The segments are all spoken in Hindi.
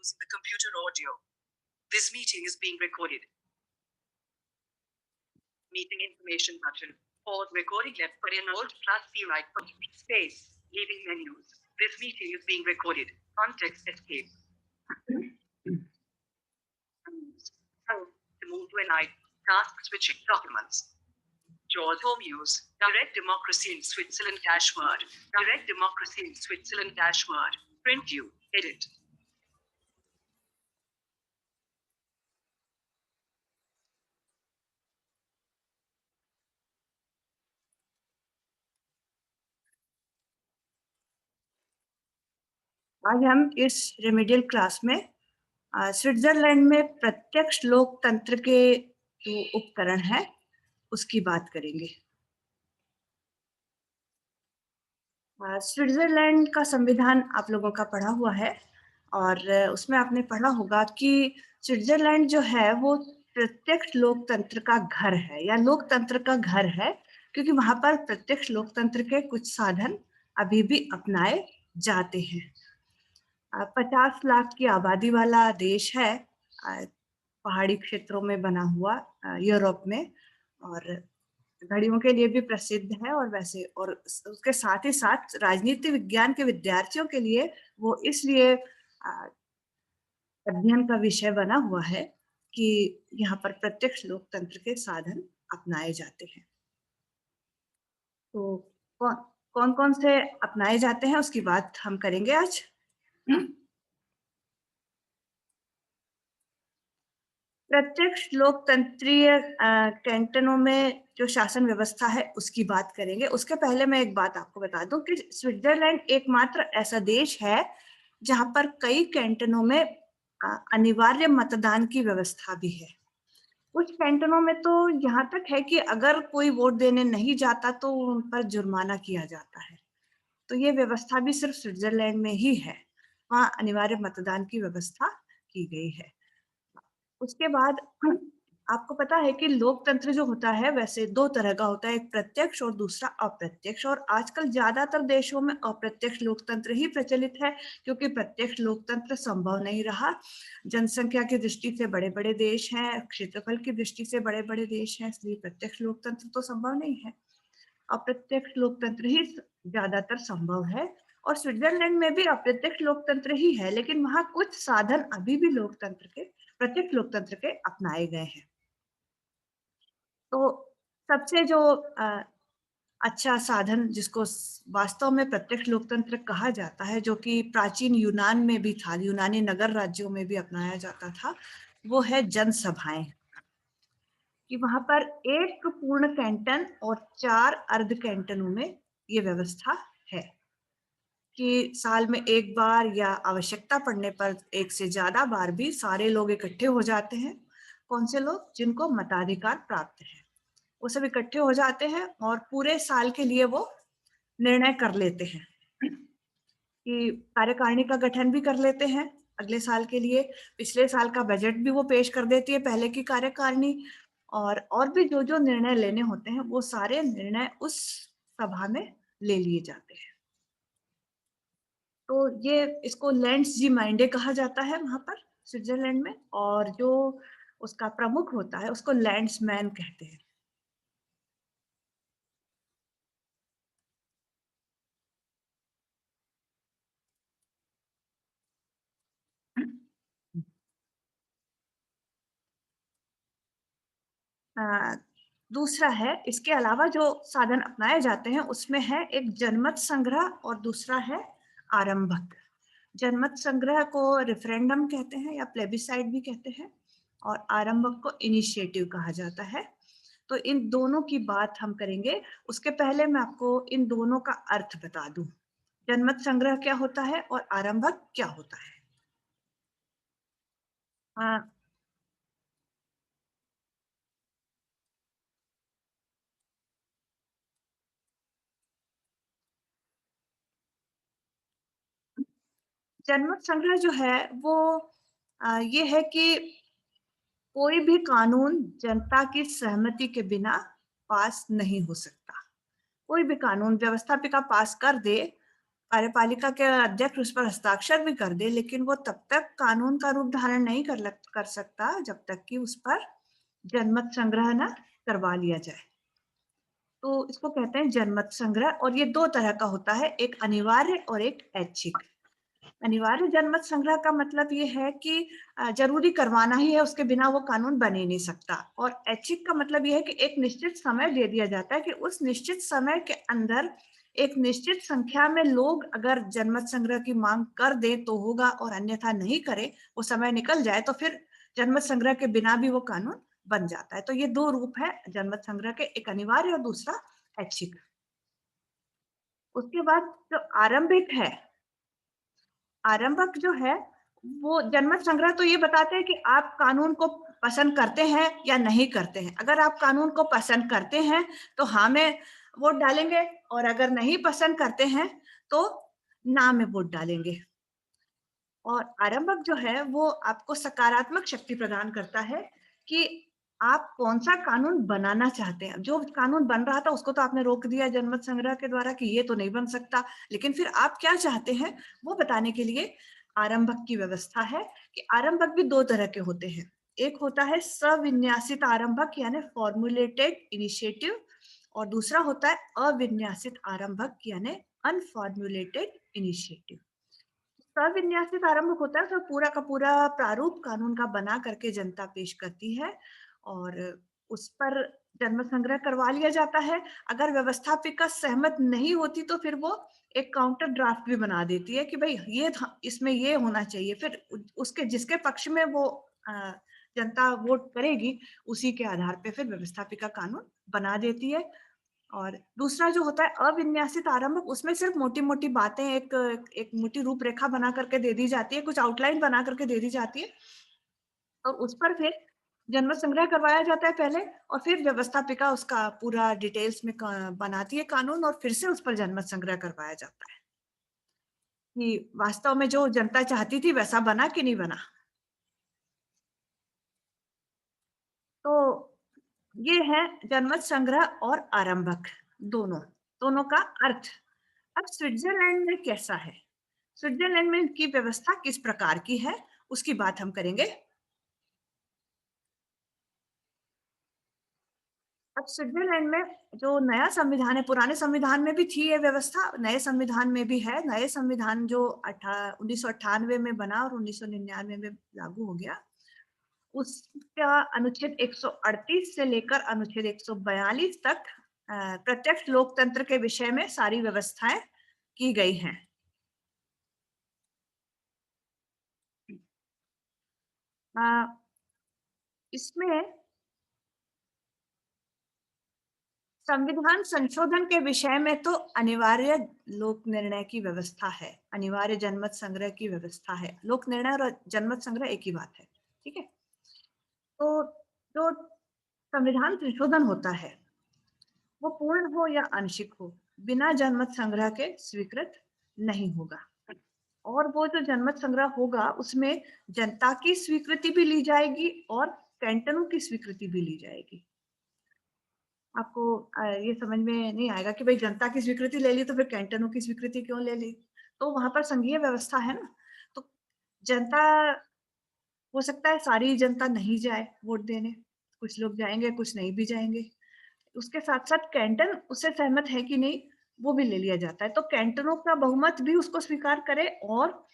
using the computer audio. This meeting is being recorded. Meeting information button. Pause recording left but in Alt plus C right button. Space. Leaving menus. This meeting is being recorded. Context escape. To move to an item. Task switching documents. Jaws home use. Direct democracy in Switzerland dashboard. Direct democracy in Switzerland dashboard. Print view. Edit. आज हम इस रेमेडियल क्लास में स्विट्जरलैंड में प्रत्यक्ष लोकतंत्र के जो उपकरण है उसकी बात करेंगे। स्विट्जरलैंड का संविधान आप लोगों का पढ़ा हुआ है और उसमें आपने पढ़ा होगा कि स्विट्जरलैंड जो है वो प्रत्यक्ष लोकतंत्र का घर है या लोकतंत्र का घर है, क्योंकि वहां पर प्रत्यक्ष लोकतंत्र के कुछ साधन अभी भी अपनाए जाते हैं। 50 लाख की आबादी वाला देश है, पहाड़ी क्षेत्रों में बना हुआ यूरोप में, और घड़ियों के लिए भी प्रसिद्ध है और वैसे और उसके साथ ही साथ राजनीति विज्ञान के विद्यार्थियों के लिए वो इसलिए अध्ययन का विषय बना हुआ है कि यहाँ पर प्रत्यक्ष लोकतंत्र के साधन अपनाए जाते हैं। तो कौन कौन से अपनाए जाते हैं उसकी बात हम करेंगे आज। प्रत्यक्ष लोकतंत्रीय कैंटनों में जो शासन व्यवस्था है उसकी बात करेंगे। उसके पहले मैं एक बात आपको बता दूं कि स्विट्जरलैंड एकमात्र ऐसा देश है जहां पर कई कैंटनों में अनिवार्य मतदान की व्यवस्था भी है। कुछ कैंटनों में तो यहाँ तक है कि अगर कोई वोट देने नहीं जाता तो उन पर जुर्माना किया जाता है। तो ये व्यवस्था भी सिर्फ स्विट्जरलैंड में ही है, वहाँ अनिवार्य मतदान की व्यवस्था की गई है। उसके बाद आपको पता है कि लोकतंत्र जो होता है वैसे दो तरह का होता है, एक प्रत्यक्ष और दूसरा अप्रत्यक्ष, और आजकल ज्यादातर देशों में अप्रत्यक्ष लोकतंत्र ही प्रचलित है क्योंकि प्रत्यक्ष लोकतंत्र संभव नहीं रहा। जनसंख्या की दृष्टि से बड़े बड़े देश हैं, क्षेत्रफल की दृष्टि से बड़े बड़े देश हैं, इसलिए प्रत्यक्ष लोकतंत्र तो संभव नहीं है, अप्रत्यक्ष लोकतंत्र ही ज्यादातर संभव है। और स्विट्जरलैंड में भी अप्रत्यक्ष लोकतंत्र ही है, लेकिन वहां कुछ साधन अभी भी लोकतंत्र के प्रत्यक्ष लोकतंत्र के अपनाए गए हैं। तो सबसे जो अच्छा साधन जिसको वास्तव में प्रत्यक्ष लोकतंत्र कहा जाता है, जो कि प्राचीन यूनान में भी था, यूनानी नगर राज्यों में भी अपनाया जाता था, वो है जनसभाएं। कि वहां पर एक पूर्ण कैंटन और 4 अर्ध कैंटनों में ये व्यवस्था है कि साल में एक बार या आवश्यकता पड़ने पर एक से ज्यादा बार भी सारे लोग इकट्ठे हो जाते हैं। कौन से लोग? जिनको मताधिकार प्राप्त है, वो सब इकट्ठे हो जाते हैं और पूरे साल के लिए वो निर्णय कर लेते हैं कि कार्यकारिणी का गठन भी कर लेते हैं अगले साल के लिए। पिछले साल का बजट भी वो पेश कर देती है पहले की कार्यकारिणी, और भी जो जो निर्णय लेने होते हैं वो सारे निर्णय उस सभा में ले लिए जाते हैं। तो ये इसको लैंड्स जी माइंडे कहा जाता है वहां पर स्विट्जरलैंड में, और जो उसका प्रमुख होता है उसको लैंड्समैन कहते हैं। दूसरा है, इसके अलावा जो साधन अपनाए जाते हैं उसमें है एक जनमत संग्रह और दूसरा है आरंभक। जनमत संग्रह को रेफरेंडम कहते हैं या प्लेबिसाइड भी कहते हैं, और आरंभक को इनिशिएटिव कहा जाता है। तो इन दोनों की बात हम करेंगे। उसके पहले मैं आपको इन दोनों का अर्थ बता दूं, जनमत संग्रह क्या होता है और आरंभक क्या होता है। जनमत संग्रह जो है वो ये है कि कोई भी कानून जनता की सहमति के बिना पास नहीं हो सकता। कोई भी कानून व्यवस्थापिका पास कर दे कार्यपालिका के अध्यक्ष उस पर हस्ताक्षर भी कर दे, लेकिन वो तब तक कानून का रूप धारण नहीं कर सकता जब तक कि उस पर जनमत संग्रह ना करवा लिया जाए। तो इसको कहते हैं जनमत संग्रह, और ये दो तरह का होता है, एक अनिवार्य और एक ऐच्छिक। अनिवार्य जनमत संग्रह का मतलब ये है कि जरूरी करवाना ही है, उसके बिना वो कानून बन ही नहीं सकता। और ऐच्छिक का मतलब ये है कि एक निश्चित समय दे दिया जाता है कि उस निश्चित समय के अंदर एक निश्चित संख्या में लोग अगर जनमत संग्रह की मांग कर दे तो होगा, और अन्यथा नहीं करे, वो समय निकल जाए तो फिर जनमत संग्रह के बिना भी वो कानून बन जाता है। तो ये दो रूप है जनमत संग्रह के, एक अनिवार्य और दूसरा ऐच्छिक। उसके बाद जो आरंभिक है, आरंभक जो है वो जनमत संग्रह तो ये बताते हैं कि आप कानून को पसंद करते हैं या नहीं करते हैं। अगर आप कानून को पसंद करते हैं तो हाँ में वोट डालेंगे, और अगर नहीं पसंद करते हैं तो ना में वोट डालेंगे। और आरंभक जो है वो आपको सकारात्मक शक्ति प्रदान करता है कि आप कौन सा कानून बनाना चाहते हैं। जो कानून बन रहा था उसको तो आपने रोक दिया जनमत संग्रह के द्वारा कि ये तो नहीं बन सकता, लेकिन फिर आप क्या चाहते हैं वो बताने के लिए आरंभक की व्यवस्था है। कि आरंभक भी दो तरह के होते हैं, एक होता है सविन्यासित आरंभक यानी फॉर्मुलेटेड इनिशिएटिव, और दूसरा होता है अविन्यासित आरंभक यानी अनफॉर्मुलेटेड इनिशिएटिव। सविन्यासित आरंभ होता है तो पूरा का पूरा प्रारूप कानून का बना करके जनता पेश करती है, और उस पर जन्म संग्रह करवा लिया जाता है। अगर व्यवस्थापिका सहमत नहीं होती तो फिर वो एक काउंटर ड्राफ्ट भी बना देती है कि भाई ये इसमें ये होना चाहिए, फिर उसके जिसके पक्ष में वो जनता वोट करेगी उसी के आधार पे फिर व्यवस्थापिका कानून बना देती है। और दूसरा जो होता है अविन्यासित आरंभक, उसमें सिर्फ मोटी-मोटी बातें एक मोटी रूपरेखा बना करके दे दी जाती है, कुछ आउटलाइन बना करके दे दी जाती है, और उस पर फिर जनमत संग्रह करवाया जाता है पहले, और फिर व्यवस्थापिका उसका पूरा डिटेल्स में बनाती है कानून, और फिर से उस पर जनमत संग्रह करवाया जाता है कि वास्तव में जो जनता चाहती थी वैसा बना कि नहीं बना। तो ये है जनमत संग्रह और आरंभक, दोनों दोनों का अर्थ। अब स्विट्जरलैंड में कैसा है, स्विट्जरलैंड में की व्यवस्था किस प्रकार की है, उसकी बात हम करेंगे। अब स्विट्जरलैंड में जो नया संविधान है, पुराने संविधान में भी थी ये व्यवस्था, नए संविधान में भी है। नए संविधान जो 1998 में बना और 1999 में लागू हो गया, उसका अनुच्छेद 138 से लेकर अनुच्छेद 142 तक प्रत्यक्ष लोकतंत्र के विषय में सारी व्यवस्थाएं की गई हैं। इसमें संविधान संशोधन के विषय में तो अनिवार्य लोक निर्णय की व्यवस्था है, अनिवार्य जनमत संग्रह की व्यवस्था है। लोक निर्णय और जनमत संग्रह एक ही बात है, ठीक है। तो जो संविधान संशोधन होता है वो पूर्ण हो या आंशिक हो, बिना जनमत संग्रह के स्वीकृत नहीं होगा। और वो जो जनमत संग्रह होगा उसमें जनता की स्वीकृति भी ली जाएगी और कैंटनों की स्वीकृति भी ली जाएगी। आपको ये समझ में नहीं आएगा कि भाई जनता की स्वीकृति ले ली तो फिर कैंटनों की स्वीकृति क्यों ले ली। तो वहां पर संघीय व्यवस्था है ना, तो जनता, हो सकता है सारी जनता नहीं जाए वोट देने, कुछ लोग जाएंगे कुछ नहीं भी जाएंगे। उसके साथ साथ कैंटन उससे सहमत है कि नहीं वो भी ले लिया जाता है। तो कैंटनों का बहुमत भी उसको स्वीकार करे और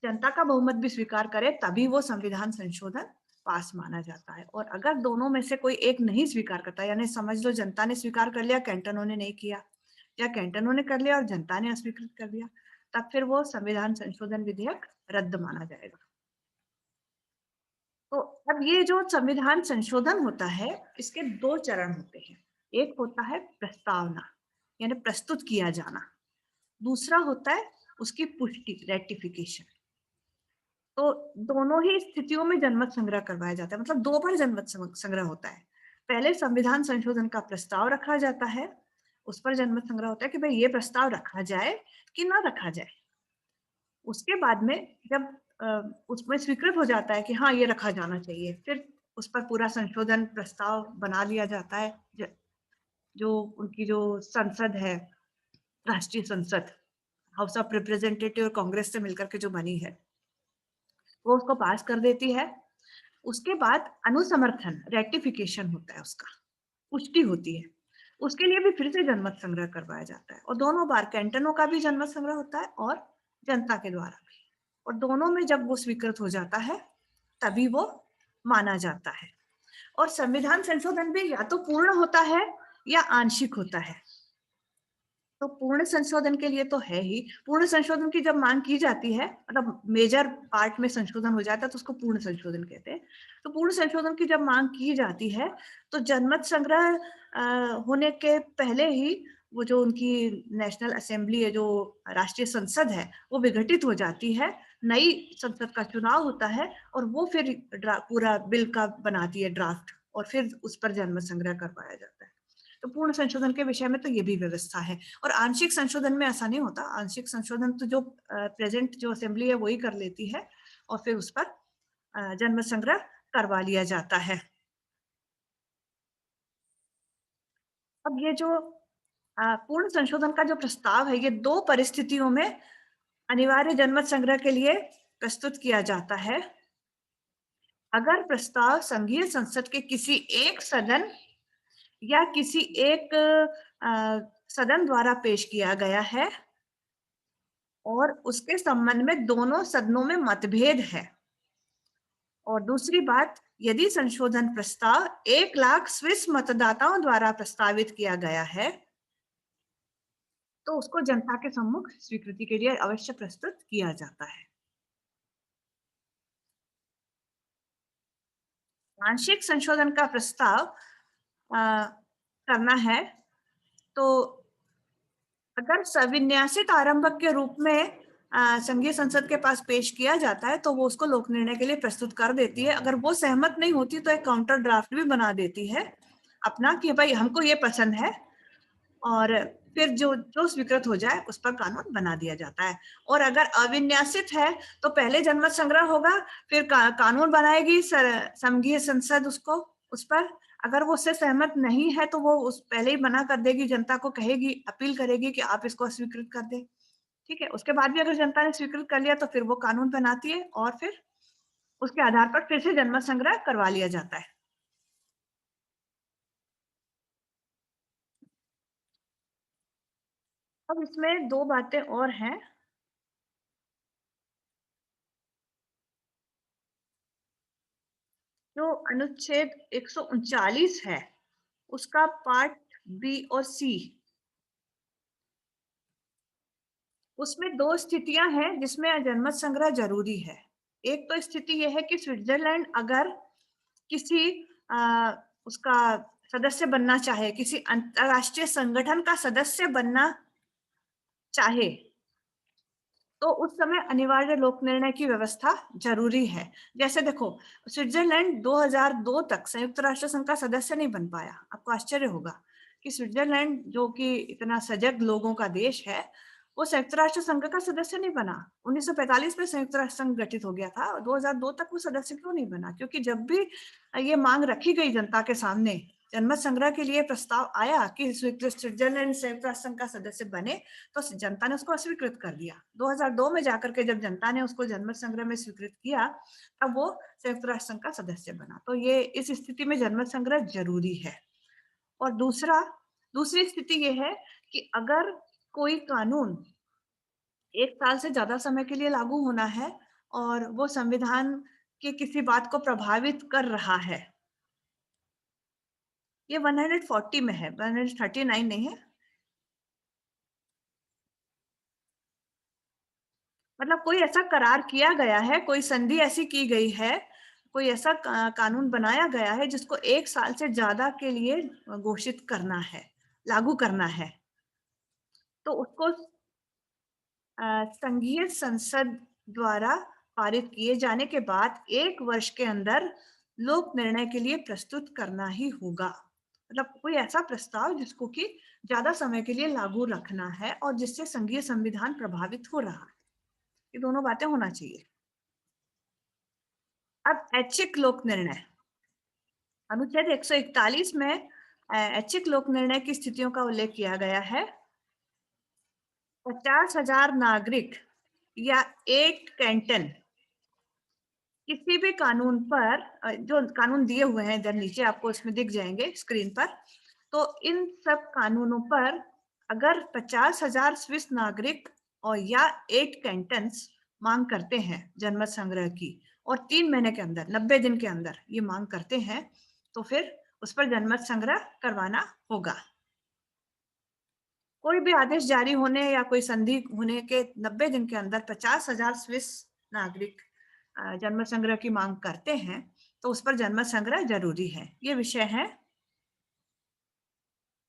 जनता का बहुमत भी स्वीकार करे, तभी वो संविधान संशोधन पास माना जाता है। और अगर दोनों में से कोई एक नहीं स्वीकार करता, यानी समझ लो जनता ने स्वीकार कर लिया कैंटनों ने नहीं किया, या कैंटनों ने कर लिया और जनता ने अस्वीकृत कर दिया, तब फिर वो संविधान संशोधन विधेयक रद्द माना जाएगा। तो अब ये जो संविधान संशोधन होता है इसके दो चरण होते हैं। एक होता है प्रस्तावना यानी प्रस्तुत किया जाना, दूसरा होता है उसकी पुष्टि रेटिफिकेशन। तो दोनों ही स्थितियों में जनमत संग्रह करवाया जाता है, मतलब दो बार जनमत संग्रह होता है। पहले संविधान संशोधन का प्रस्ताव रखा जाता है, उस पर जनमत संग्रह होता है कि भाई ये प्रस्ताव रखा जाए कि ना रखा जाए। उसके बाद में जब उसमें स्वीकृत हो जाता है कि हाँ ये रखा जाना चाहिए, फिर उस पर पूरा संशोधन प्रस्ताव बना लिया जाता है। जो उनकी जो संसद है, राष्ट्रीय संसद, हाउस ऑफ रिप्रेजेंटेटिव और कांग्रेस से मिलकर के जो बनी है, वो उसको पास कर देती है। उसके बाद अनुसमर्थन, रेटिफिकेशन होता है, उसका पुष्टि होती है। उसके लिए भी फिर से जनमत संग्रह करवाया जाता है और दोनों बार कैंटनों का भी जनमत संग्रह होता है और जनता के द्वारा भी, और दोनों में जब वो स्वीकृत हो जाता है तभी वो माना जाता है। और संविधान संशोधन भी या तो पूर्ण होता है या आंशिक होता है। तो पूर्ण संशोधन के लिए तो है ही, पूर्ण संशोधन की जब मांग की जाती है, मतलब मेजर पार्ट में संशोधन हो जाता है तो उसको पूर्ण संशोधन कहते हैं। तो पूर्ण संशोधन की जब मांग की जाती है तो जनमत संग्रह होने के पहले ही वो जो उनकी नेशनल असेंबली है, जो राष्ट्रीय संसद है, वो विघटित हो जाती है, नई संसद का चुनाव होता है और वो फिर पूरा बिल का बनाती है ड्राफ्ट, और फिर उस पर जनमत संग्रह करवाया जाता है। तो पूर्ण संशोधन के विषय में तो ये भी व्यवस्था है। और आंशिक संशोधन में ऐसा नहीं होता। आंशिक संशोधन तो जो प्रेजेंट जो असेंबली है वही कर लेती है और फिर उस पर जनमत संग्रह करवा लिया जाता है। अब ये जो पूर्ण संशोधन का जो प्रस्ताव है, ये दो परिस्थितियों में अनिवार्य जनमत संग्रह के लिए प्रस्तुत किया जाता है। अगर प्रस्ताव संघीय संसद के किसी एक सदन या किसी एक सदन द्वारा पेश किया गया है और उसके संबंध में दोनों सदनों में मतभेद है, और दूसरी बात, यदि संशोधन प्रस्ताव 1 लाख स्विस मतदाताओं द्वारा प्रस्तावित किया गया है तो उसको जनता के सम्मुख स्वीकृति के लिए अवश्य प्रस्तुत किया जाता है। आंशिक संशोधन का प्रस्ताव करना है तो अगर सविन्यासित आरंभक के रूप में संघीय संसद के पास पेश किया जाता है तो वो उसको लोक निर्णय के लिए प्रस्तुत कर देती है। अगर वो सहमत नहीं होती तो एक काउंटर ड्राफ्ट भी बना देती है अपना, कि भाई हमको ये पसंद है, और फिर जो जो स्वीकृत हो जाए उस पर कानून बना दिया जाता है। और अगर अविन्यासित है तो पहले जनमत संग्रह होगा, फिर कानून बनाएगी संघीय संसद उसको, उस पर अगर वो उससे सहमत नहीं है तो वो उस पहले ही मना कर देगी, जनता को कहेगी, अपील करेगी कि आप इसको अस्वीकृत कर दे। ठीक है, उसके बाद भी अगर जनता ने स्वीकृत कर लिया तो फिर वो कानून बनाती है और फिर उसके आधार पर फिर से जनमत संग्रह करवा लिया जाता है। अब इसमें दो बातें और हैं। जो अनुच्छेद 139 है उसका पार्ट बी और सी, उसमें दो स्थितियां हैं जिसमें जनमत संग्रह जरूरी है। एक तो स्थिति यह है कि स्विट्जरलैंड अगर किसी उसका सदस्य बनना चाहे, किसी अंतरराष्ट्रीय संगठन का सदस्य बनना चाहे, तो उस समय अनिवार्य लोक निर्णय की व्यवस्था जरूरी है। जैसे देखो, स्विट्जरलैंड 2002 तक संयुक्त राष्ट्र संघ का सदस्य नहीं बन पाया। आपको आश्चर्य होगा कि स्विट्जरलैंड जो कि इतना सजग लोगों का देश है, वो संयुक्त राष्ट्र संघ का सदस्य नहीं बना। 1945 में संयुक्त राष्ट्र संघ गठित हो गया था, 2002 तक वो सदस्य क्यों नहीं बना? क्योंकि जब भी ये मांग रखी गई जनता के सामने, जनमत संग्रह के लिए प्रस्ताव आया कि स्विट्जरलैंड संयुक्त राष्ट्र संघ का सदस्य बने, तो जनता ने उसको अस्वीकृत कर दिया। 2002 में जाकर के जब जनता ने उसको जनमत संग्रह में स्वीकृत किया, तब वो संयुक्त राष्ट्र संघ का सदस्य बना। तो ये इस स्थिति में जनमत संग्रह जरूरी है। और दूसरी स्थिति ये है कि अगर कोई कानून 1 साल से ज्यादा समय के लिए लागू होना है और वो संविधान की किसी बात को प्रभावित कर रहा है, ये 140 में है, 139 नहीं है। मतलब कोई ऐसा करार किया गया है, कोई संधि ऐसी की गई है, कोई ऐसा कानून बनाया गया है जिसको 1 साल से ज्यादा के लिए घोषित करना है, लागू करना है, तो उसको संघीय संसद द्वारा पारित किए जाने के बाद 1 वर्ष के अंदर लोक निर्णय के लिए प्रस्तुत करना ही होगा। मतलब कोई ऐसा प्रस्ताव जिसको कि ज्यादा समय के लिए लागू रखना है और जिससे संघीय संविधान प्रभावित हो रहा है, ये दोनों बातें होना चाहिए। अब ऐच्छिक लोक निर्णय, अनुच्छेद 141 में ऐच्छिक लोक निर्णय की स्थितियों का उल्लेख किया गया है। 50,000 नागरिक या 8 कैंटन किसी भी कानून पर, जो कानून दिए हुए हैं इधर नीचे आपको इसमें दिख जाएंगे स्क्रीन पर, तो इन सब कानूनों पर अगर 50,000 स्विस नागरिक और या 8 कैंटन्स मांग करते हैं जनमत संग्रह की, और 3 महीने के अंदर 90 दिन के अंदर ये मांग करते हैं, तो फिर उस पर जनमत संग्रह करवाना होगा। कोई भी आदेश जारी होने या कोई संधि होने के 90 दिन के अंदर 50,000 स्विस नागरिक जनमत संग्रह की मांग करते हैं, तो उस पर जनमत संग्रह जरूरी है। ये विषय है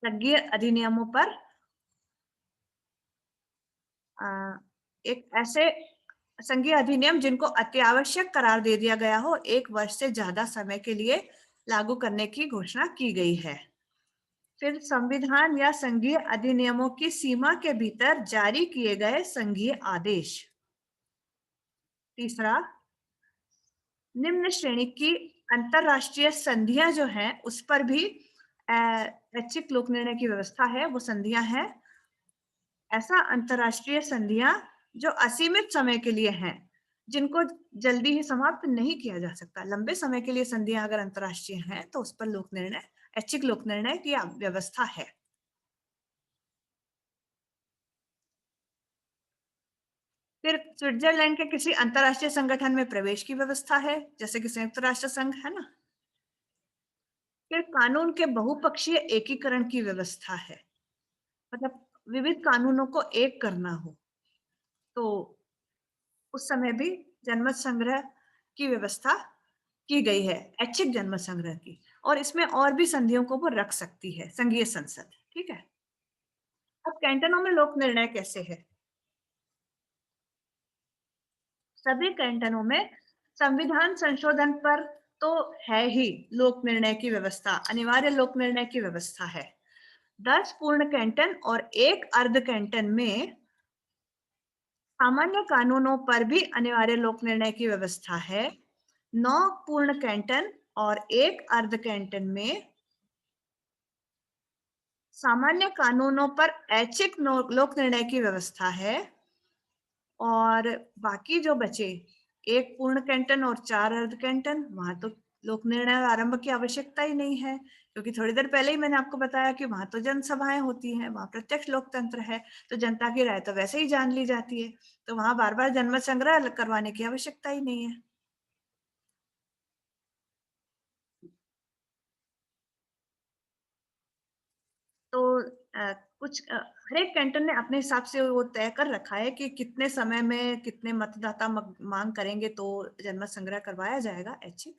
संघीय अधिनियमों पर एक ऐसे संघीय अधिनियम जिनको अत्यावश्यक करार दे दिया गया हो, 1 वर्ष से ज्यादा समय के लिए लागू करने की घोषणा की गई है। फिर संविधान या संघीय अधिनियमों की सीमा के भीतर जारी किए गए संघीय आदेश। तीसरा, निम्न श्रेणी की अंतरराष्ट्रीय संधियां जो हैं उस पर भी ऐच्छिक लोक निर्णय की व्यवस्था है। वो संधियां हैं ऐसा अंतरराष्ट्रीय संधियां जो असीमित समय के लिए हैं, जिनको जल्दी ही समाप्त नहीं किया जा सकता। लंबे समय के लिए संधियां अगर अंतरराष्ट्रीय हैं तो उस पर लोक निर्णय, ऐच्छिक लोक निर्णय की व्यवस्था है। फिर स्विट्जरलैंड के किसी अंतरराष्ट्रीय संगठन में प्रवेश की व्यवस्था है, जैसे कि संयुक्त राष्ट्र संघ है ना। फिर कानून के बहुपक्षीय एकीकरण की व्यवस्था है, मतलब विविध कानूनों को एक करना हो, तो उस समय भी जनमत संग्रह की व्यवस्था की गई है, ऐच्छिक जनमत संग्रह की। और इसमें और भी संधियों को वो रख सकती है संघीय संसद। ठीक है। अब कैंटनों में लोक निर्णय कैसे है? सभी कैंटनों में संविधान संशोधन पर तो है ही लोक निर्णय की व्यवस्था, अनिवार्य लोक निर्णय की व्यवस्था है। 10 पूर्ण कैंटन और 1 अर्ध कैंटन में सामान्य कानूनों पर भी अनिवार्य लोक निर्णय की व्यवस्था है। 9 पूर्ण कैंटन और 1 अर्ध कैंटन में सामान्य कानूनों पर ऐच्छिक लोक निर्णय की व्यवस्था है। और बाकी जो बचे 1 पूर्ण कैंटन और 4 अर्ध कैंटन, वहां तो लोक निर्णय आरंभ की आवश्यकता ही नहीं है, क्योंकि थोड़ी देर पहले ही मैंने आपको बताया कि वहां तो जनसभाएं होती हैं, वहां प्रत्यक्ष लोकतंत्र है, तो जनता की राय तो वैसे ही जान ली जाती है, तो वहां बार बार जनमत संग्रह करवाने की आवश्यकता ही नहीं है। तो हर एक कैंटन ने अपने हिसाब से वो तय कर रखा है कि कितने समय में कितने मतदाता मांग करेंगे तो जनमत संग्रह करवाया जाएगा ऐच्छिक,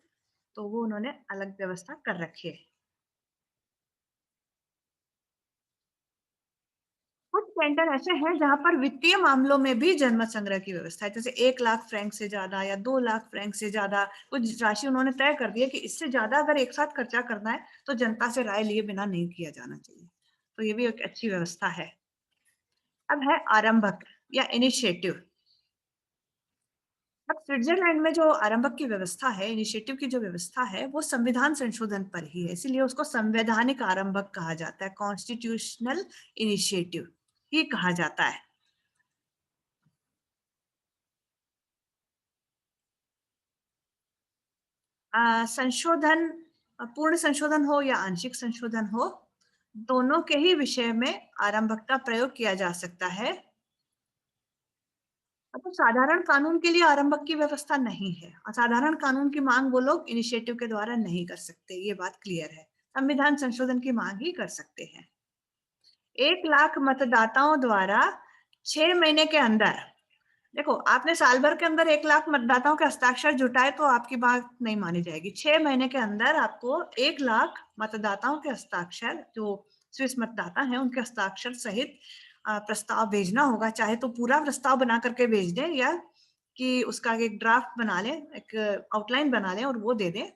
तो वो उन्होंने अलग व्यवस्था कर रखी है। कुछ कैंटन ऐसे हैं जहां पर वित्तीय मामलों में भी जनमत संग्रह की व्यवस्था है, जैसे 1 लाख फ्रैंक से ज्यादा या 2 लाख फ्रैंक से ज्यादा कुछ राशि उन्होंने तय कर दी है कि इससे ज्यादा अगर एक साथ खर्चा करना है तो जनता से राय लिए बिना नहीं किया जाना चाहिए। तो ये भी एक अच्छी व्यवस्था है। अब है आरंभक या इनिशिएटिव। अब स्विट्जरलैंड में जो आरंभक की व्यवस्था है, इनिशिएटिव की जो व्यवस्था है, वो संविधान संशोधन पर ही है, इसीलिए उसको संवैधानिक आरंभक कहा जाता है, कॉन्स्टिट्यूशनल इनिशिएटिव ही कहा जाता है। संशोधन, पूर्ण संशोधन हो या आंशिक संशोधन हो, दोनों के ही विषय में आरंभक का प्रयोग किया जा सकता है। तो साधारण कानून के लिए आरंभक की व्यवस्था नहीं है। असाधारण कानून की मांग वो लोग इनिशिएटिव के द्वारा नहीं कर सकते, ये बात क्लियर है। संविधान संशोधन की मांग ही कर सकते हैं। 1 लाख मतदाताओं द्वारा 6 महीने के अंदर, देखो आपने साल भर के अंदर 1 लाख मतदाताओं के हस्ताक्षर जुटाए तो आपकी बात नहीं मानी जाएगी। 6 महीने के अंदर आपको 1 लाख मतदाताओं के हस्ताक्षर, जो स्विस मतदाता हैं उनके हस्ताक्षर सहित प्रस्ताव भेजना होगा। चाहे तो पूरा प्रस्ताव बना करके भेज दें, या कि उसका एक ड्राफ्ट बना लें, एक आउटलाइन बना लें और वो दे दें।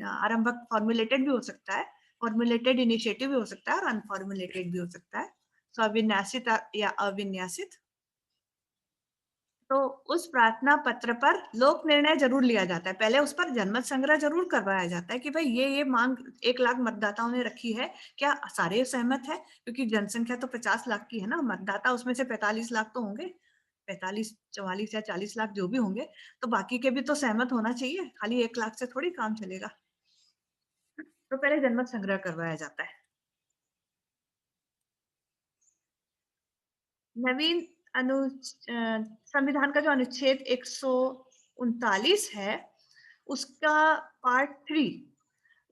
आरंभक फॉर्मुलेटेड भी हो सकता है, फॉर्मुलेटेड इनिशिएटिव भी हो सकता है और अनफॉर्मुलेटेड भी हो सकता है, स्विन्यासित या अविन्यासित। तो उस प्रार्थना पत्र पर लोक निर्णय जरूर लिया जाता है। पहले उस पर जनमत संग्रह जरूर करवाया जाता है कि भाई ये मांग 1 लाख मतदाताओं ने रखी है, क्या सारे सहमत है? क्योंकि जनसंख्या तो 50 लाख की है ना, मतदाता उसमें से 45 लाख तो होंगे, 45, 44 या 40 लाख जो भी होंगे, तो बाकी के भी तो सहमत होना चाहिए, खाली 1 लाख से थोड़ी काम चलेगा। तो पहले जनमत संग्रह करवाया जाता है। नवीन अनु संविधान का जो अनुच्छेद 139 है, उसका पार्ट 3,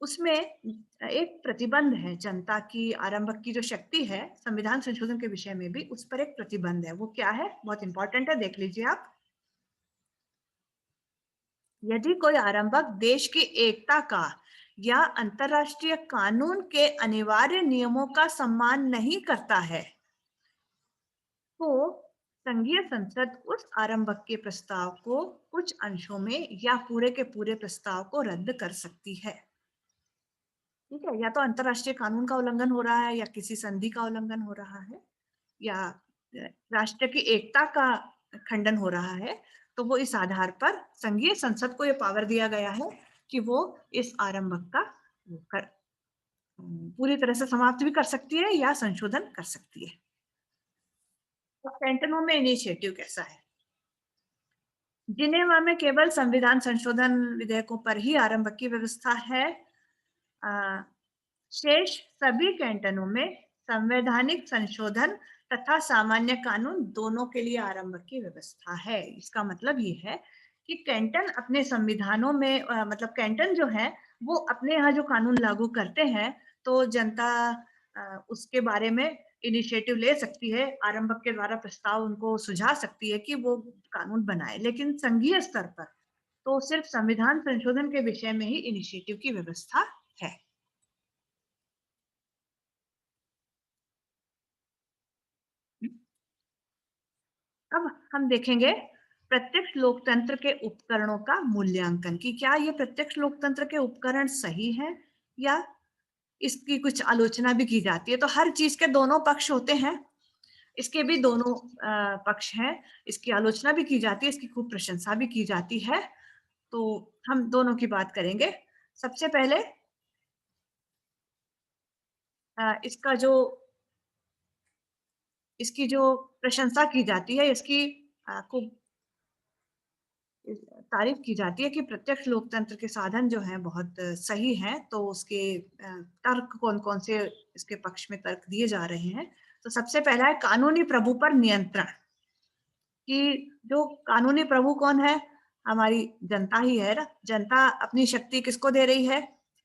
उसमें एक प्रतिबंध है, जनता की आरंभक की जो शक्ति है संविधान संशोधन के विषय में भी उस पर एक प्रतिबंध है। वो क्या है? बहुत इंपॉर्टेंट है, देख लीजिए आप। यदि कोई आरंभक देश की एकता का या अंतरराष्ट्रीय कानून के अनिवार्य नियमों का सम्मान नहीं करता है, तो संघीय संसद उस आरंभक के प्रस्ताव को कुछ अंशों में या पूरे के पूरे प्रस्ताव को रद्द कर सकती है। ठीक है, या तो अंतरराष्ट्रीय कानून का उल्लंघन हो रहा है, या किसी संधि का उल्लंघन हो रहा है, या राष्ट्र की एकता का खंडन हो रहा है, तो वो इस आधार पर संघीय संसद को ये पावर दिया गया है कि वो इस आरंभक का कर पूरी तरह से समाप्त भी कर सकती है या संशोधन कर सकती है। तो कैंटनों में इनिशिएटिव कैसा है? जिनेवा में केवल संविधान संशोधन विधेयकों पर ही आरंभ की व्यवस्था है। शेष सभी कैंटनों में संवैधानिक संशोधन तथा सामान्य कानून दोनों के लिए आरंभ की व्यवस्था है। इसका मतलब ये है कि कैंटन अपने संविधानों में मतलब कैंटन जो है वो अपने यहाँ जो कानून लागू करते हैं, तो जनता उसके बारे में इनिशिएटिव ले सकती है, आरंभक के द्वारा प्रस्ताव उनको सुझा सकती है कि वो कानून बनाए। लेकिन संघीय स्तर पर तो सिर्फ संविधान संशोधन के विषय में ही इनिशिएटिव की व्यवस्था है। अब हम देखेंगे प्रत्यक्ष लोकतंत्र के उपकरणों का मूल्यांकन, कि क्या ये प्रत्यक्ष लोकतंत्र के उपकरण सही हैं या इसकी कुछ आलोचना भी की जाती है। तो हर चीज के दोनों पक्ष होते हैं, इसके भी दोनों पक्ष हैं, इसकी आलोचना भी की जाती है, इसकी खूब प्रशंसा भी की जाती है। तो हम दोनों की बात करेंगे। सबसे पहले इसका जो इसकी जो प्रशंसा की जाती है, इसकी खूब तारीफ की जाती है कि प्रत्यक्ष लोकतंत्र के साधन जो हैं बहुत सही हैं। तो उसके तर्क कौन-कौन से इसके पक्ष में तर्क दिए जा रहे हैं। तो सबसे पहला है कानूनी प्रभु पर नियंत्रण, कि जो कानूनी प्रभु कौन है? हमारी जनता ही है ना। जनता अपनी शक्ति किसको दे रही है?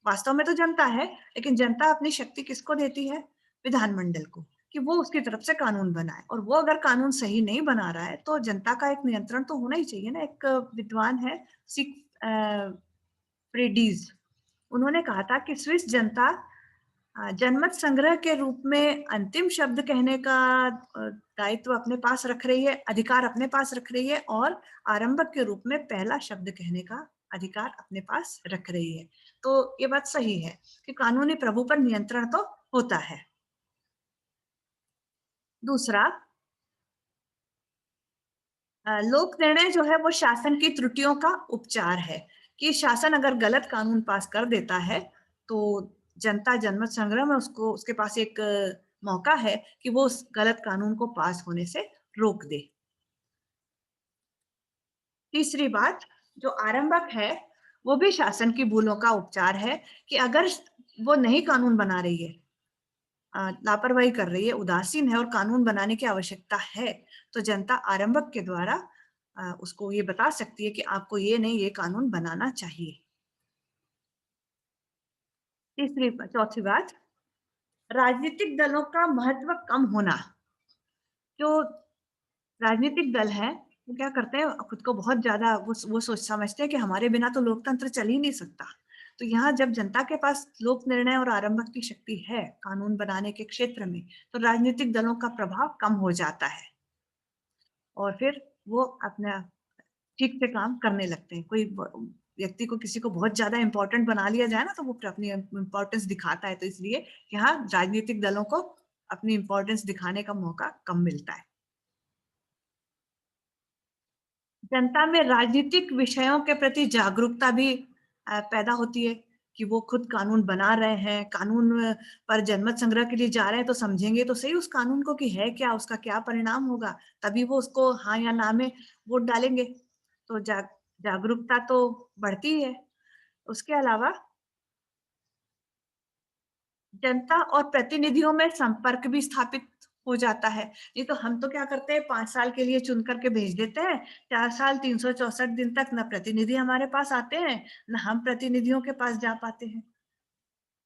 वास्तव में तो जनता है, लेकिन जनता अपनी शक्ति किसको देती है? विधानमंडल को, कि वो उसकी तरफ से कानून बनाए। और वो अगर कानून सही नहीं बना रहा है तो जनता का एक नियंत्रण तो होना ही चाहिए ना। एक विद्वान है सिक फ्रेडीज, उन्होंने कहा था कि स्विस जनता जनमत संग्रह के रूप में अंतिम शब्द कहने का दायित्व अपने पास रख रही है, अधिकार अपने पास रख रही है, और आरंभक के रूप में पहला शब्द कहने का अधिकार अपने पास रख रही है। तो ये बात सही है कि कानूनी प्रभु पर नियंत्रण तो होता है। दूसरा, लोक निर्णय जो है वो शासन की त्रुटियों का उपचार है, कि शासन अगर गलत कानून पास कर देता है तो जनता जनमत संग्रह में उसको उसके पास एक मौका है कि वो उस गलत कानून को पास होने से रोक दे। तीसरी बात, जो आरंभक है वो भी शासन की भूलों का उपचार है, कि अगर वो नहीं कानून बना रही है, लापरवाही कर रही है, उदासीन है और कानून बनाने की आवश्यकता है, तो जनता आरंभक के द्वारा उसको ये बता सकती है कि आपको ये नहीं, ये कानून बनाना चाहिए। चौथी बात, राजनीतिक दलों का महत्व कम होना। जो राजनीतिक दल है वो क्या करते हैं, खुद को बहुत ज्यादा वो सोच समझते हैं कि हमारे बिना तो लोकतंत्र चल ही नहीं सकता। तो यहाँ जब जनता के पास लोक निर्णय और आरंभक की शक्ति है कानून बनाने के क्षेत्र में, तो राजनीतिक दलों का प्रभाव कम हो जाता है और फिर वो अपना ठीक से काम करने लगते हैं। कोई व्यक्ति को, किसी को बहुत ज्यादा इंपॉर्टेंट बना लिया जाए ना, तो वो अपनी इंपॉर्टेंस दिखाता है। तो इसलिए यहाँ राजनीतिक दलों को अपनी इंपॉर्टेंस दिखाने का मौका कम मिलता है। जनता में राजनीतिक विषयों के प्रति जागरूकता भी पैदा होती है कि वो खुद कानून बना रहे हैं, कानून पर जनमत संग्रह के लिए जा रहे हैं तो समझेंगे तो सही उस कानून को कि है क्या, उसका क्या परिणाम होगा, तभी वो उसको हाँ या ना में वोट डालेंगे। तो जागरूकता तो बढ़ती ही है। उसके अलावा जनता और प्रतिनिधियों में संपर्क भी स्थापित हो जाता है। नहीं तो हम तो क्या करते हैं 5 साल के लिए चुन करके भेज देते हैं, 4 साल 364 दिन तक ना प्रतिनिधि हमारे पास आते हैं, ना हम प्रतिनिधियों के पास जा पाते हैं।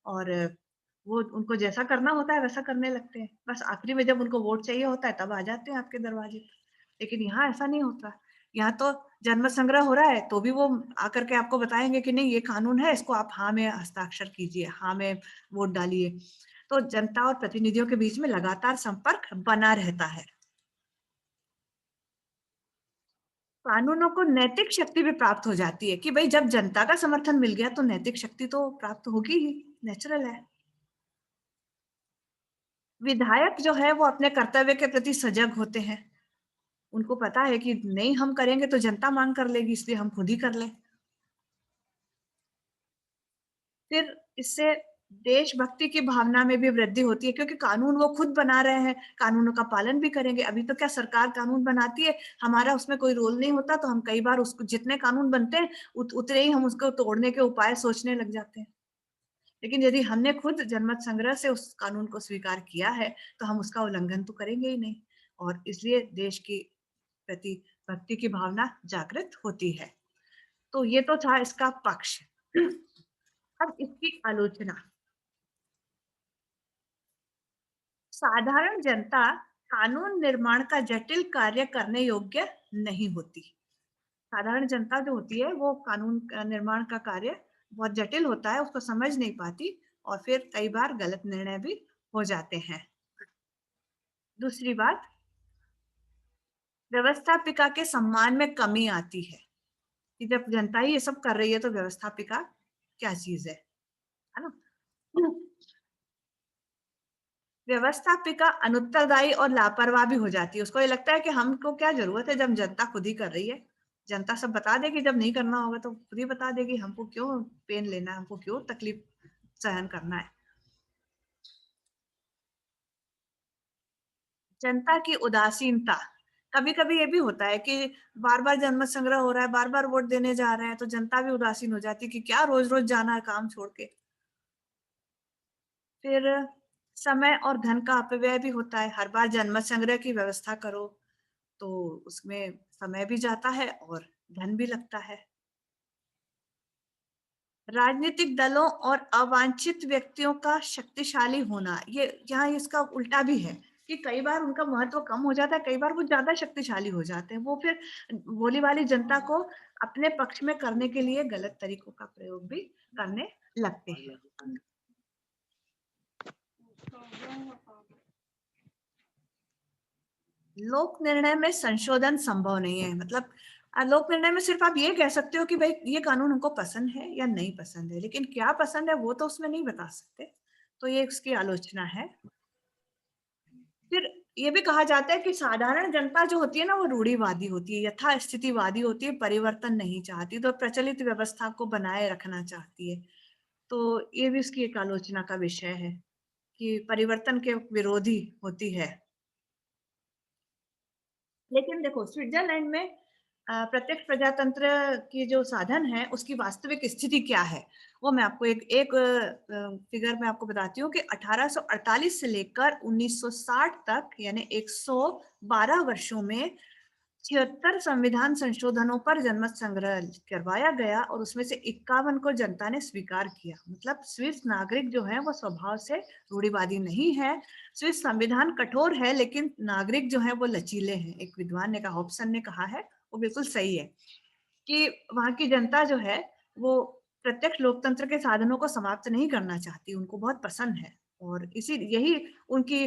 और वो उनको जैसा करना होता है वैसा करने लगते हैं। बस आखिरी में जब उनको वोट चाहिए होता है तब आ जाते हैं आपके दरवाजे पे। लेकिन यहाँ ऐसा नहीं होता। यहाँ तो जनमत संग्रह हो रहा है तो भी वो आकर के आपको बताएँगे कि नहीं ये कानून है, इसको आप हाँ में हस्ताक्षर कीजिए, हाँ में वोट डालिए। तो जनता और प्रतिनिधियों के बीच में लगातार संपर्क बना रहता है। कानूनों को नैतिक शक्ति भी प्राप्त हो जाती है कि भई जब जनता का समर्थन मिल गया तो नैतिक शक्ति तो प्राप्त होगी ही, नेचुरल है। विधायक जो है वो अपने कर्तव्य के प्रति सजग होते हैं। उनको पता है कि नहीं हम करेंगे तो जनता मांग कर लेगी इसलिए हम खुद ही कर लें। फिर इससे देशभक्ति की भावना में भी वृद्धि होती है क्योंकि कानून वो खुद बना रहे हैं, कानूनों का पालन भी करेंगे। अभी तो क्या सरकार कानून बनाती है, हमारा उसमें कोई रोल नहीं होता तो हम कई बार उसको जितने कानून बनते हैं उतने ही हम उसको तोड़ने के उपाय सोचने लग जाते हैं। लेकिन यदि हमने खुद जनमत संग्रह से उस कानून को स्वीकार किया है, तो हम उसका उल्लंघन तो करेंगे ही नहीं और इसलिए देश की प्रति भक्ति की भावना जागृत होती है। तो ये तो था इसका पक्ष। अब इसकी आलोचना। साधारण जनता कानून निर्माण का जटिल कार्य करने योग्य नहीं होती। साधारण जनता जो होती है वो कानून निर्माण का कार्य बहुत जटिल होता है, उसको समझ नहीं पाती और फिर कई बार गलत निर्णय भी हो जाते हैं। दूसरी बात, व्यवस्थापिका के सम्मान में कमी आती है कि जब जनता ही ये सब कर रही है तो व्यवस्थापिका क्या चीज है ना? व्यवस्थापिका अनुत्तरदायी और लापरवाह भी हो जाती है। उसको ये लगता है कि हमको क्या ज़रूरत है जब जनता खुद ही कर रही है। जनता सब बता देगी, जब नहीं करना होगा तो खुद ही बता देगी, हमको क्यों पेन लेना है, हमको क्यों तकलीफ सहन करना है। जनता की उदासीनता, कभी-कभी ये भी होता है कि बार-बार जनमत संग्रह हो रहा है, बार-बार वोट देने जा रहे हैं, तो जनता भी उदासीन हो जाती है कि क्या रोज़-रोज़ जाना है काम छोड़ के। फिर समय और धन का अपव्यय भी होता है। हर बार जनमत संग्रह की व्यवस्था करो, तो उसमें समय भी जाता है और धन भी लगता है। राजनीतिक दलों और अवांछित व्यक्तियों का शक्तिशाली होना, ये यहाँ इसका उल्टा भी है कि कई बार उनका महत्व कम हो जाता है, कई बार वो ज़्यादा शक्तिशाली हो जाते हैं। वो फिर भोली-भाली जनता को अपने पक्ष में करने के लिए गलत तरीकों का प्रयोग भी करने लगते हैं। लोक निर्णय में संशोधन संभव नहीं है। मतलब लोक निर्णय में सिर्फ आप ये कह सकते हो कि भाई ये कानून हमको पसंद है या नहीं पसंद है, लेकिन क्या पसंद है वो तो उसमें नहीं बता सकते। तो ये उसकी आलोचना है। फिर ये भी कहा जाता है कि साधारण जनता जो होती है ना वो रूढ़िवादी होती है, यथास्थितिवादी होती है, परिवर्तन नहीं चाहती, तो प्रचलित व्यवस्था को बनाए रखना चाहती है। तो ये भी उसकी एक आलोचना का विषय है कि परिवर्तन के विरोधी होती है। लेकिन देखो स्विट्जरलैंड में प्रत्यक्ष प्रजातंत्र की जो साधन है उसकी वास्तविक स्थिति क्या है वो मैं आपको एक एक फिगर में आपको बताती हूँ कि 1848 से लेकर 1960 तक यानी 112 वर्षों में 76 संविधान संशोधनों पर जनमत संग्रह करवाया गया और उसमें से 51 को जनता ने स्वीकार किया। मतलब स्विस नागरिक जो है वो स्वभाव से रूढ़िवादी नहीं है। स्विस संविधान कठोर है लेकिन नागरिक जो है वो लचीले हैं। एक विद्वान ने कहा, हॉब्सन ने कहा है, वो बिल्कुल सही है कि वहाँ की जनता जो है वो प्रत्यक्ष लोकतंत्र के साधनों को समाप्त नहीं करना चाहती, उनको बहुत पसंद है और इसी यही उनकी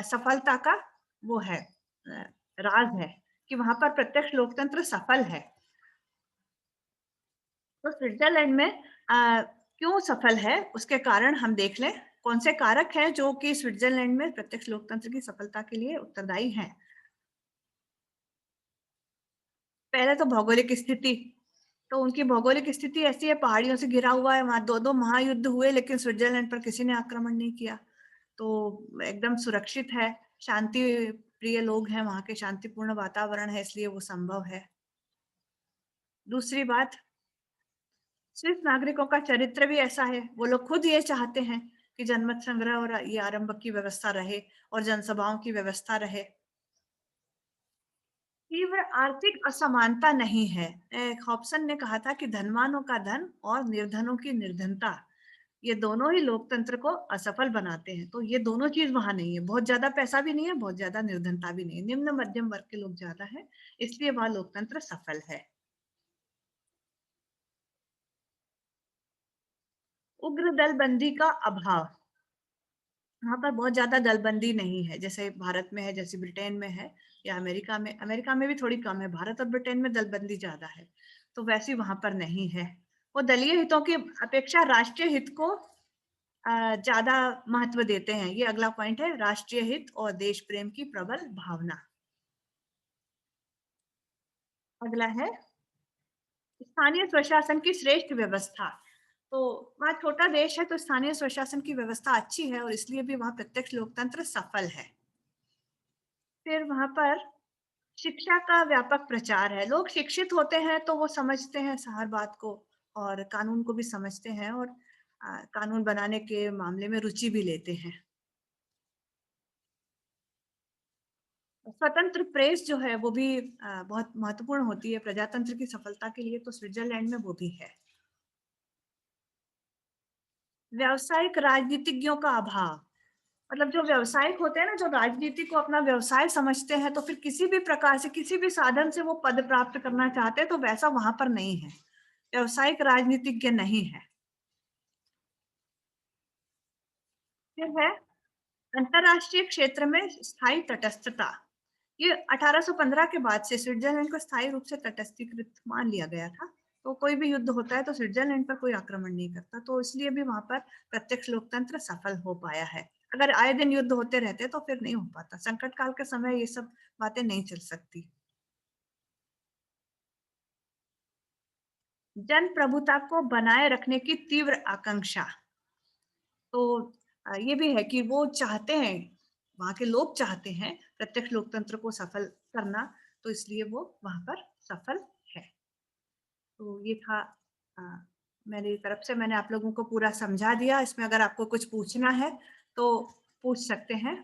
सफलता का वो है, राज है कि वहां पर प्रत्यक्ष लोकतंत्र सफल है। तो स्विट्जरलैंड में क्यों सफल है उसके कारण हम देख लें, कौन से कारक हैं जो कि स्विट्जरलैंड में प्रत्यक्ष लोकतंत्र की सफलता के लिए उत्तरदायी हैं। पहले तो भौगोलिक स्थिति, तो उनकी भौगोलिक स्थिति ऐसी है, पहाड़ियों से घिरा हुआ है, वहां दो दो महायुद्ध हुए लेकिन स्विट्जरलैंड पर किसी ने आक्रमण नहीं किया, तो एकदम सुरक्षित है। शांति प्रिय लोग हैं वहां के, शांतिपूर्ण वातावरण है, इसलिए वो संभव है। दूसरी बात, स्विस नागरिकों का चरित्र भी ऐसा है, वो लोग खुद ये चाहते हैं कि जनमत संग्रह और ये आरंभ की व्यवस्था रहे और जनसभाओं की व्यवस्था रहे। तीव्र आर्थिक असमानता नहीं है। हॉब्सन ने कहा था कि धनवानों का धन और निर्धनों की निर्धनता, ये दोनों ही लोकतंत्र को असफल बनाते हैं। तो ये दोनों चीज वहां नहीं है, बहुत ज्यादा पैसा भी नहीं है, बहुत ज्यादा निर्धनता भी नहीं है, निम्न मध्यम वर्ग के लोग ज्यादा है, इसलिए वहां लोकतंत्र सफल है। उग्र दलबंदी का अभाव, वहां पर बहुत ज्यादा दलबंदी नहीं है, जैसे भारत में है, जैसे ब्रिटेन में है, या अमेरिका में भी थोड़ी कम है, भारत और ब्रिटेन में दलबंदी ज्यादा है, तो वैसी वहां पर नहीं है। वो दलीय हितों की अपेक्षा राष्ट्रीय हित को ज्यादा महत्व देते हैं। ये अगला पॉइंट है, राष्ट्रीय हित और देश प्रेम की प्रबल भावना। अगला है स्थानीय स्वशासन की श्रेष्ठ व्यवस्था। तो वहाँ छोटा देश है तो स्थानीय स्वशासन की व्यवस्था अच्छी है और इसलिए भी वहाँ प्रत्यक्ष लोकतंत्र सफल है। फिर वहां पर शिक्षा का व्यापक प्रचार है, लोग शिक्षित होते हैं तो वो समझते हैं हर बात को और कानून को भी समझते हैं और कानून बनाने के मामले में रुचि भी लेते हैं। स्वतंत्र प्रेस जो है वो भी बहुत महत्वपूर्ण होती है प्रजातंत्र की सफलता के लिए, तो स्विट्जरलैंड में वो भी है। व्यावसायिक राजनीतिज्ञों का अभाव, मतलब जो व्यावसायिक होते हैं ना, जो राजनीति को अपना व्यवसाय समझते हैं, तो फिर किसी भी प्रकार से किसी भी साधन से वो पद प्राप्त करना चाहते हैं, तो वैसा वहां पर नहीं है, व्यावसायिक राजनीतिज्ञ नहीं है। फिर है अंतरराष्ट्रीय क्षेत्र में स्थायी तटस्थता। ये 1815 के बाद से स्विट्जरलैंड को स्थायी रूप से तटस्थीकृत मान लिया गया था, तो कोई भी युद्ध होता है तो स्विट्जरलैंड पर कोई आक्रमण नहीं करता, तो इसलिए भी वहां पर प्रत्यक्ष लोकतंत्र सफल हो पाया है। अगर आए दिन युद्ध होते रहते तो फिर नहीं हो पाता, संकट काल के समय ये सब बातें नहीं चल सकती। जन प्रभुता को बनाए रखने की तीव्र आकांक्षा, तो ये भी है कि वो चाहते हैं, वहां के लोग चाहते हैं प्रत्यक्ष लोकतंत्र को सफल करना, तो इसलिए वो वहां पर सफल है। तो ये था अ, मेरी तरफ से, मैंने आप लोगों को पूरा समझा दिया। इसमें अगर आपको कुछ पूछना है तो पूछ सकते हैं।